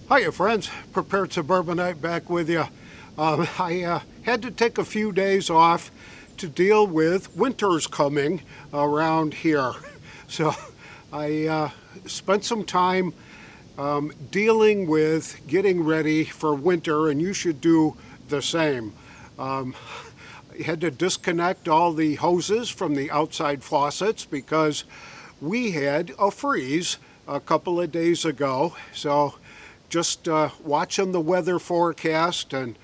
Hiya, friends. Prepared Suburbanite back with you. I had to take a few days off to deal with winter's coming around here. So I spent some time dealing with getting ready for winter, and you should do the same. I had to disconnect all the hoses from the outside faucets because we had a freeze a couple of days ago. So just watching the weather forecast and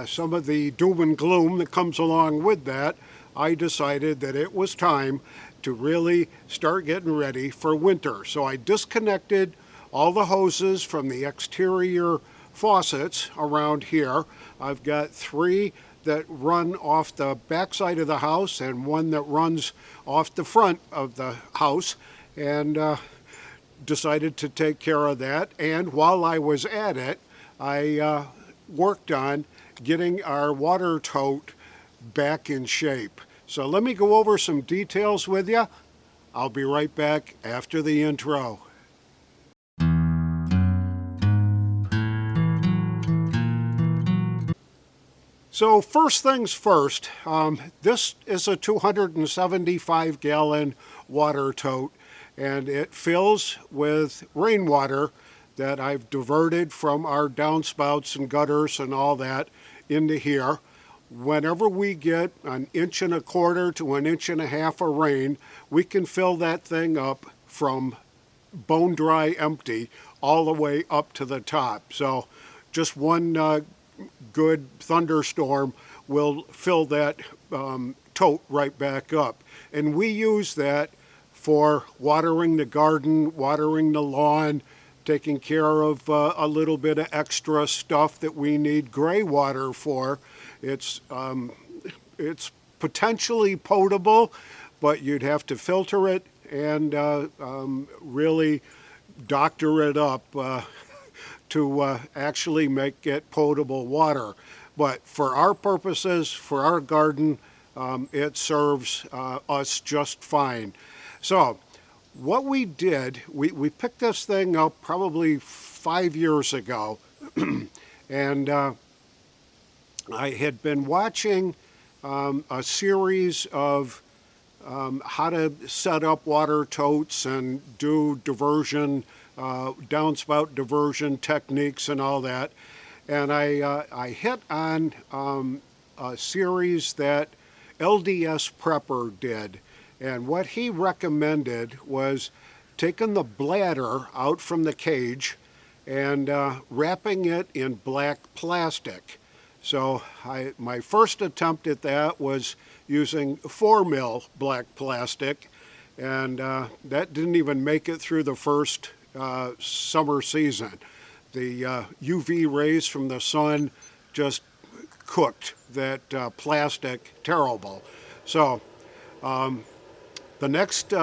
some of the doom and gloom that comes along with that, I decided that it was time to really start getting ready for winter. So I disconnected all the hoses from the exterior faucets around here. I've got three that run off the backside of the house and one that runs off the front of the house, and decided to take care of that. And while I was at it, I worked on getting our water tote back in shape. So let me go over some details with you. I'll be right back after the intro. So first things first, this is a 275 gallon water tote, and it fills with rainwater that I've diverted from our downspouts and gutters and all that into here. Whenever we get 1.25 to 1.5 inches of rain, we can fill that thing up from bone dry empty all the way up to the top. So just one good thunderstorm will fill that tote right back up. And we use that for watering the garden, watering the lawn, taking care of a little bit of extra stuff that we need gray water for. It's potentially potable, but you'd have to filter it and really doctor it up to actually make it potable water. But for our purposes, for our garden, it serves us just fine. So what we did, we picked this thing up probably 5 years ago, and I had been watching a series of how to set up water totes and do diversion, downspout diversion techniques and all that. And I hit on a series that LDS Prepper did. And what he recommended was taking the bladder out from the cage and wrapping it in black plastic. So my first attempt at that was using 4 mil black plastic, and that didn't even make it through the first summer season. The UV rays from the sun just cooked that plastic terrible. So the next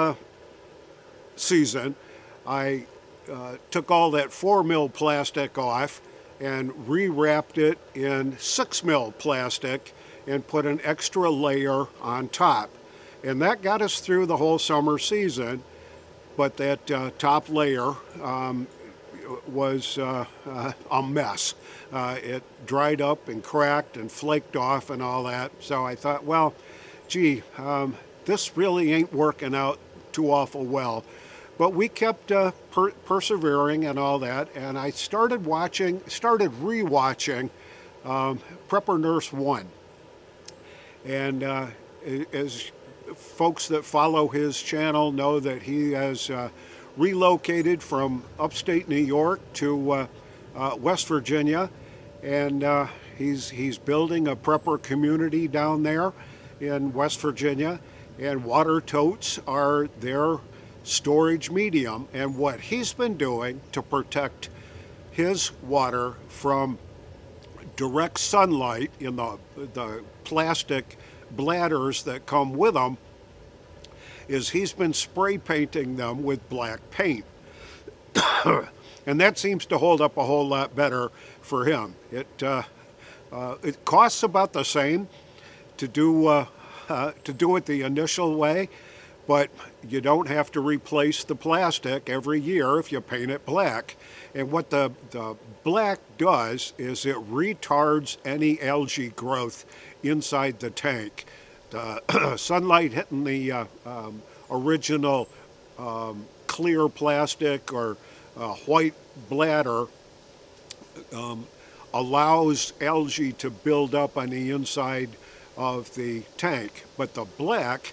season, I took all that 4 mil plastic off and rewrapped it in 6 mil plastic and put an extra layer on top. And that got us through the whole summer season, but that top layer was a mess. It dried up and cracked and flaked off and all that. So I thought, well, gee, this really ain't working out too awful well. But we kept persevering and all that, and I started rewatching Prepper Nurse 1. And as folks that follow his channel know, that he has relocated from upstate New York to West Virginia, and he's building a prepper community down there in West Virginia, and water totes are their storage medium. And what he's been doing to protect his water from direct sunlight in the plastic bladders that come with them is he's been spray painting them with black paint. And that seems to hold up a whole lot better for him. It costs about the same to do it the initial way, but you don't have to replace the plastic every year if you paint it black. And what the black does is it retards any algae growth inside the tank. The sunlight hitting the original clear plastic or white bladder allows algae to build up on the inside of the tank. But the black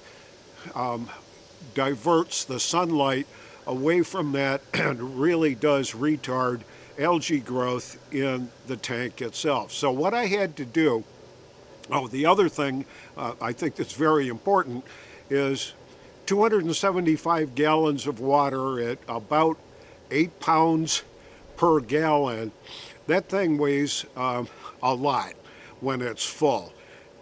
diverts the sunlight away from that and really does retard algae growth in the tank itself. So what I had to do, the other thing I think that's very important is 275 gallons of water at about 8 pounds per gallon. That thing weighs a lot when it's full.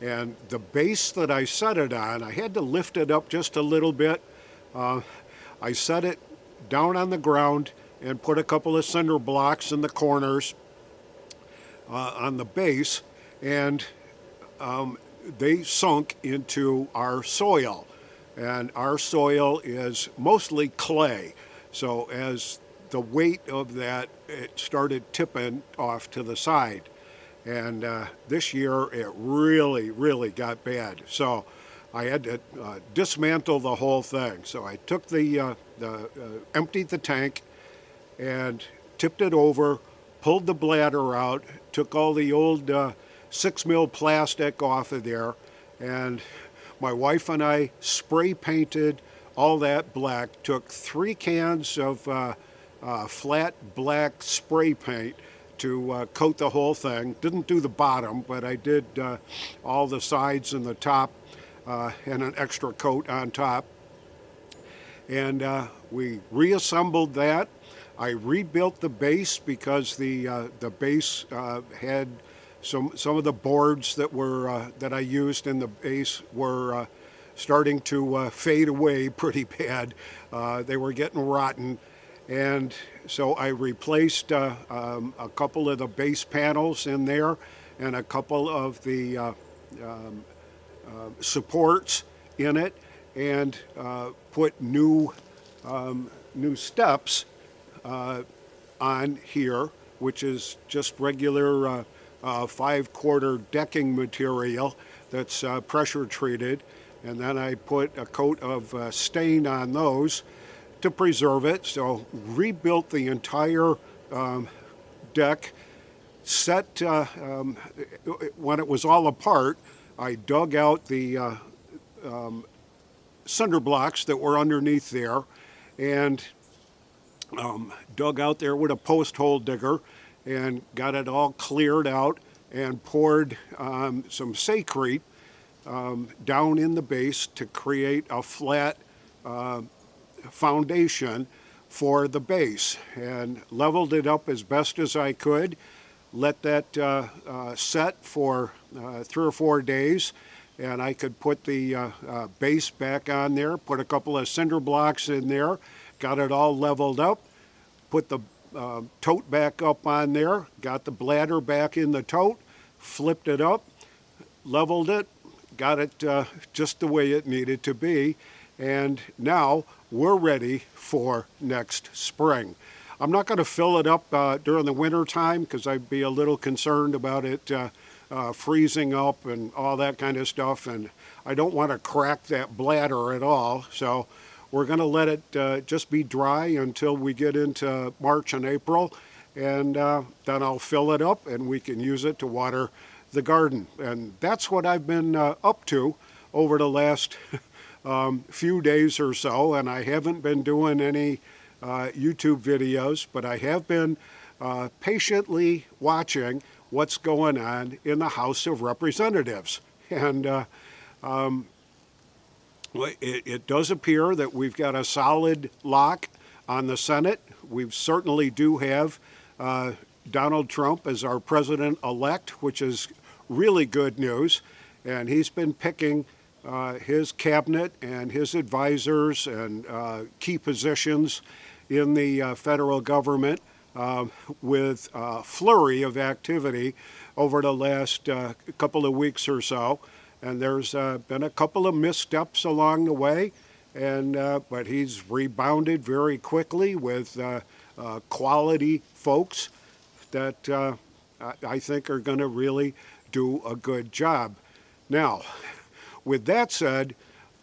And the base that I set it on, I had to lift it up just a little bit. I set it down on the ground and put a couple of cinder blocks in the corners on the base, and they sunk into our soil. And our soil is mostly clay. So as the weight of that, it started tipping off to the side. And this year it really got bad. So I had to dismantle the whole thing. So I took emptied the tank and tipped it over, pulled the bladder out, took all the old 6 mil plastic off of there, and my wife and I spray painted all that black, took 3 cans of flat black spray paint to coat the whole thing. Didn't do the bottom, but I did all the sides and the top and an extra coat on top. And we reassembled that. I rebuilt the base because the base had some of the boards that I used in the base were starting to fade away pretty bad. They were getting rotten. And so I replaced a couple of the base panels in there and a couple of the supports in it, and put new steps on here, which is just regular 5/4 decking material that's pressure treated. And then I put a coat of stain on those to preserve it. So rebuilt the entire deck. When it was all apart, I dug out the cinder blocks that were underneath there, and dug out there with a post hole digger and got it all cleared out and poured some Sakrete down in the base to create a flat foundation for the base, and leveled it up as best as I could. Let that set for 3 or 4 days, and I could put the base back on there, put a couple of cinder blocks in there, got it all leveled up, put the tote back up on there, got the bladder back in the tote, flipped it up, leveled it, got it just the way it needed to be, and now we're ready for next spring. I'm not going to fill it up during the winter time because I'd be a little concerned about it freezing up and all that kind of stuff, and I don't want to crack that bladder at all. So we're going to let it just be dry until we get into March and April, and then I'll fill it up and we can use it to water the garden. And that's what I've been up to over the last few days or so, and I haven't been doing any YouTube videos, but I have been patiently watching what's going on in the House of Representatives. And it does appear that we've got a solid lock on the Senate. We certainly do have Donald Trump as our president-elect, which is really good news. And he's been picking his cabinet and his advisors and key positions in the federal government with a flurry of activity over the last couple of weeks or so. And there's been a couple of missteps along the way, and but he's rebounded very quickly with quality folks that I think are going to really do a good job. Now, with that said,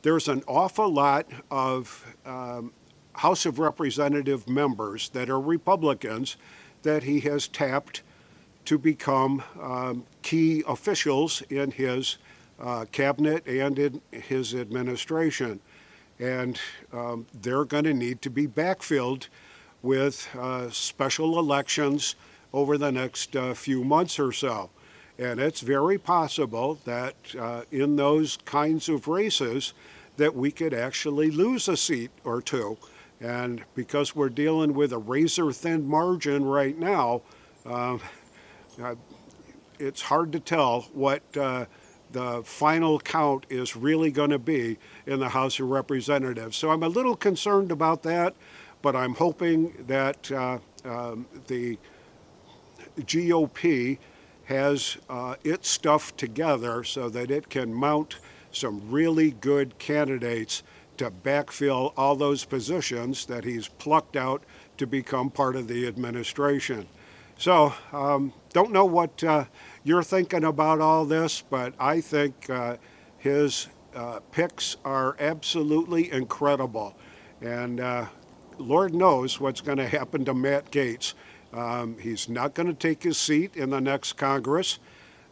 there's an awful lot of House of Representative members that are Republicans that he has tapped to become key officials in his cabinet and in his administration. And they're going to need to be backfilled with special elections over the next few months or so. And it's very possible that in those kinds of races that we could actually lose a seat or two. And because we're dealing with a razor-thin margin right now, it's hard to tell what the final count is really going to be in the House of Representatives. So I'm a little concerned about that, but I'm hoping that the GOP has its stuff together so that it can mount some really good candidates to backfill all those positions that he's plucked out to become part of the administration. So, don't know what you're thinking about all this, but I think his picks are absolutely incredible. And Lord knows what's going to happen to Matt Gaetz. He's not going to take his seat in the next Congress,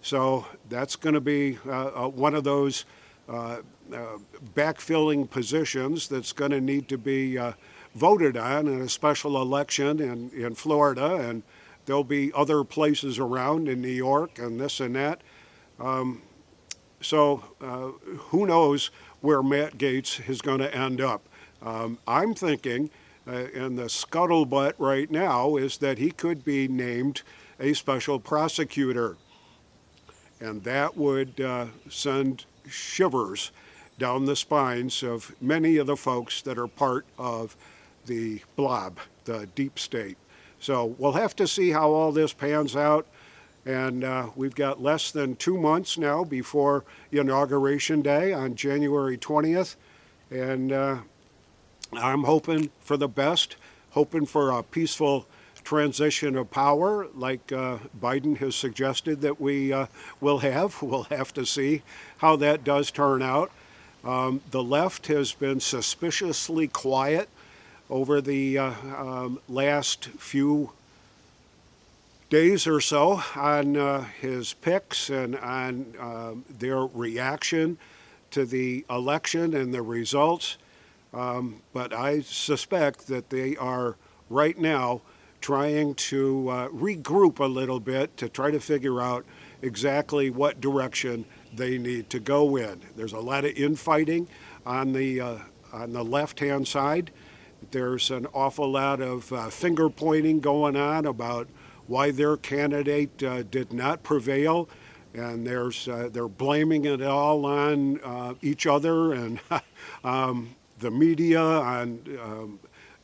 so that's going to be one of those backfilling positions that's going to need to be voted on in a special election in Florida, and there'll be other places around in New York and this and that. So who knows where Matt Gaetz is going to end up. I'm thinking, and the scuttlebutt right now is that he could be named a special prosecutor. And that would send shivers down the spines of many of the folks that are part of the blob, the deep state. So we'll have to see how all this pans out. And we've got less than 2 months now before Inauguration Day on January 20th. And I'm hoping for the best, hoping for a peaceful transition of power like Biden has suggested that we will have. We'll have to see how that does turn out. The left has been suspiciously quiet over the last few days or so on his picks and on their reaction to the election and the results. But I suspect that they are right now trying to regroup a little bit to try to figure out exactly what direction they need to go in. There's a lot of infighting on the left-hand side. There's an awful lot of finger pointing going on about why their candidate did not prevail, and they're blaming it all on each other and the media, on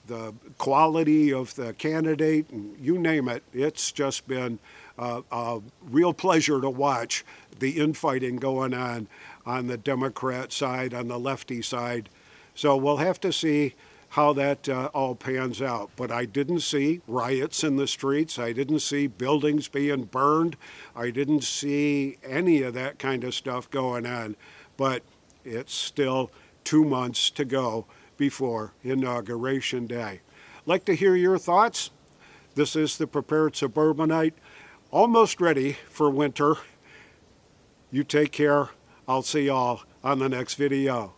the quality of the candidate, and you name it. It's just been a real pleasure to watch the infighting going on the Democrat side, on the lefty side. So we'll have to see how that all pans out. But I didn't see riots in the streets. I didn't see buildings being burned. I didn't see any of that kind of stuff going on. But it's still 2 months to go before Inauguration Day. I'd like to hear your thoughts. This is the Prepared Suburbanite, almost ready for winter. You take care. I'll see y'all on the next video.